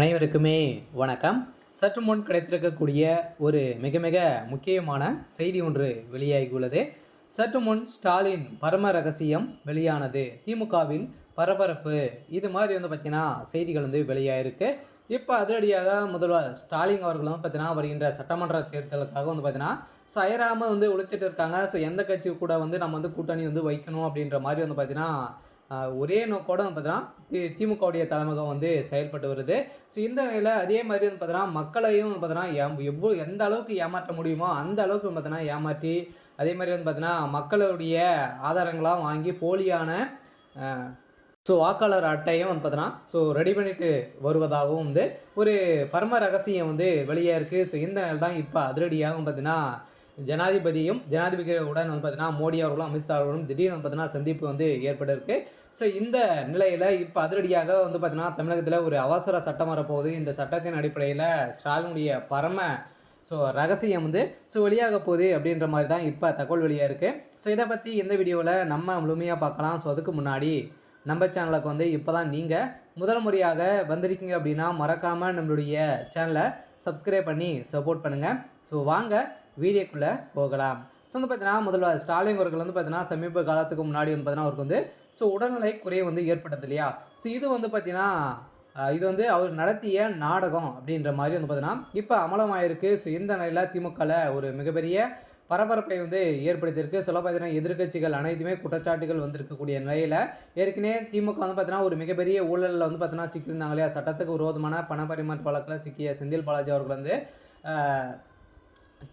அனைவருக்குமே வணக்கம். சற்று முன் கிடைத்திருக்கக்கூடிய ஒரு மிக மிக முக்கியமான செய்தி ஒன்று வெளியாகியுள்ளது. சற்று முன் ஸ்டாலின் பரம ரகசியம் வெளியானது, திமுகவில் பரபரப்பு, இது மாதிரி பார்த்தீங்கன்னா செய்திகள் வெளியாயிருக்கு. இப்போ அதிரடியாக முதல்வர் ஸ்டாலின் அவர்கள் பார்த்தீங்கன்னா வருகின்ற சட்டமன்ற தேர்தலுக்காக பார்த்தீங்கன்னா அயராமல் உழைச்சிட்டு இருக்காங்க. எந்த கட்சி கூட நம்ம கூட்டணி வைக்கணும் அப்படின்ற மாதிரி பார்த்தீங்கன்னா ஒரே நோக்கோட பார்த்தீங்கன்னா திமுகவுடைய தலைமையகம் செயல்பட்டு வருது. இந்த நிலையில் அதே மாதிரி பார்த்தீங்கன்னா மக்களையும் பார்த்தீங்கன்னா எந்த அளவுக்கு ஏமாற்ற முடியுமோ அந்த அளவுக்கு பார்த்தீங்கன்னா ஏமாற்றி, அதே மாதிரி பார்த்தீங்கன்னா மக்களுடைய ஆதாரங்களாக வாங்கி போலியான வாக்காளர் அட்டையும் பார்த்தீங்கன்னா ரெடி பண்ணிட்டு வருவதாகவும் ஒரு பரம ரகசியம் வெளியே இருக்குது. இந்த நிலை தான் இப்போ அதிரடியாகவும் பார்த்தீங்கன்னா ஜனாதிபதியுடன் பார்த்தீங்கன்னா மோடி அவர்களும் அமித்ஷா அவர்களும் திடீர்னு பார்த்தீங்கன்னா சந்திப்பு ஏற்பட்டிருக்கு. இந்த நிலையில் இப்போ அதிரடியாக பார்த்தீங்கன்னா தமிழகத்தில் ஒரு அவசர சட்டம் வரப்போகுது. இந்த சட்டத்தின் அடிப்படையில் ஸ்டாலினுடைய பரம ரகசியம் வெளியாக போகுது அப்படின்ற மாதிரி தான் இப்போ தகவல் வெளியாக இருக்குது. இதை பற்றி இந்த வீடியோவில் நம்ம முழுமையாக பார்க்கலாம். அதுக்கு முன்னாடி நம்ம சேனலுக்கு இப்போ தான் நீங்கள் முதல் முறையாக வந்திருக்கீங்க அப்படின்னா மறக்காமல் நம்மளுடைய சேனலை சப்ஸ்கிரைப் பண்ணி சப்போர்ட் பண்ணுங்கள். வாங்க வீடியோக்குள்ளே போகலாம். பார்த்தீங்கன்னா முதல்வர் ஸ்டாலின் அவர்கள் பார்த்தீங்கன்னா சமீப காலத்துக்கு முன்னாடி பார்த்தீங்கன்னா அவருக்கு உடல்நிலை குறை ஏற்பட்டது இல்லையா. இது பார்த்தீங்கன்னா இது அவர் நடத்திய நாடகம் அப்படின்ற மாதிரி பார்த்தீங்கன்னா இப்போ அமலமாயிருக்கு. இந்த நிலையில் திமுகவில் ஒரு மிகப்பெரிய பரபரப்பை ஏற்படுத்தியிருக்கு. சொல்ல பார்த்தீங்கன்னா எதிர்கட்சிகள் அனைத்துமே குற்றச்சாட்டுகள் வந்திருக்கக்கூடிய நிலையில் ஏற்கனவே திமுக பார்த்தீங்கன்னா ஒரு மிகப்பெரிய ஊழலில் பார்த்தீங்கன்னா சிக்கியிருந்தாங்க இல்லையா. சட்டத்துக்கு விரோதமான பண பரிமாற்ற வழக்கில் சிக்கிய செந்தில் பாலாஜி அவர்கள்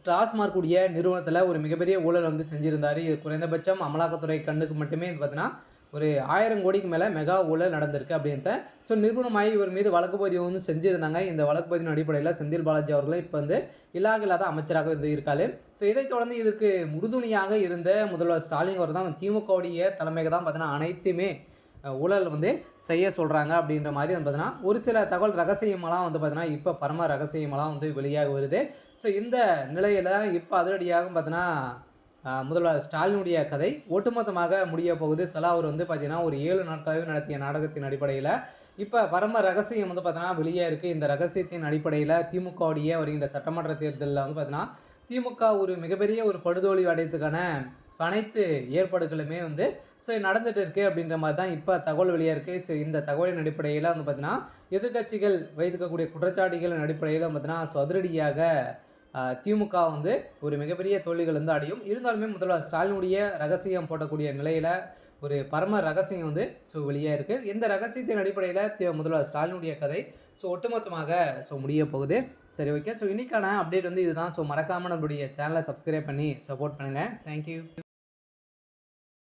டாஸ்மார்க் உடைய நிறுவனத்தில் ஒரு மிகப்பெரிய ஊழல் செஞ்சுருந்தார். இது குறைந்தபட்சம் அமலாக்கத்துறை கண்ணுக்கு மட்டுமே பார்த்தீங்கன்னா ஒரு 1000 கோடிக்கு மேலே மெகா ஊழல் நடந்திருக்கு அப்படின்ட்டு நிறுவனமாகி இவர் மீது வழக்கு பதிவு செஞ்சுருந்தாங்க. இந்த வழக்கு பதிவின் அடிப்படையில் செந்தில் பாலாஜி அவர்களும் இப்போ இலாத அமைச்சராக இருக்காரு. இதைத் தொடர்ந்து இதற்கு உறுதுணையாக இருந்த முதல்வர் ஸ்டாலின் அவர் தான் திமுகவுடைய தலைமைக்கு தான் பார்த்தீங்கன்னா அனைத்துமே ஊழல் செய்ய சொல்கிறாங்க அப்படின்ற மாதிரி பார்த்தீங்கன்னா ஒரு சில தகவல் ரகசியமெல்லாம் பார்த்தீங்கன்னா இப்போ பரம ரகசியமெல்லாம் வெளியாக வருது. இந்த நிலையில் இப்போ அதிரடியாக பார்த்தீங்கன்னா முதல்வர் ஸ்டாலினுடைய கதை ஒட்டுமொத்தமாக முடிய போகுது. அவர் பார்த்தீங்கன்னா ஒரு 7 நாட்களாகவே நடத்திய நாடகத்தின் அடிப்படையில் இப்போ பரம ரகசியம் பார்த்தீங்கன்னா வெளியே இருக்குது. இந்த ரகசியத்தின் அடிப்படையில் திமுகவுடைய வருகின்ற சட்டமன்ற தேர்தலில் பார்த்தீங்கன்னா திமுக ஒரு மிகப்பெரிய ஒரு படுதோல்வி அடையத்துக்கான அனைத்து ஏற்பாடுகளுமே நடந்துட்டு இருக்குது அப்படின்ற மாதிரி தான் இப்போ தகவல் வெளியாக இருக்குது. இந்த தகவலின் அடிப்படையில் பார்த்தீங்கன்னா எதிர்கட்சிகள் வைத்துக்கக்கூடிய குற்றச்சாட்டுகளின் அடிப்படையில் பார்த்தீங்கன்னா அதிரடியாக திமுக ஒரு மிகப்பெரிய தோல்விகள் அடையும். இருந்தாலுமே முதல்வர் ஸ்டாலினுடைய ரகசியம் போடக்கூடிய நிலையில் ஒரு பரம ரகசியம் வெளியாக இருக்குது. இந்த ரகசியத்தின் அடிப்படையில் முதல்வர் ஸ்டாலினுடைய கதை ஒட்டுமொத்தமாக முடிய போகுது. சரி, ஓகே. இன்றைக்கான அப்டேட் இதுதான். மறக்காமல் நம்மளுடைய சேனலை சப்ஸ்கிரைப் பண்ணி சப்போர்ட் பண்ணுங்கள். தேங்க்யூ.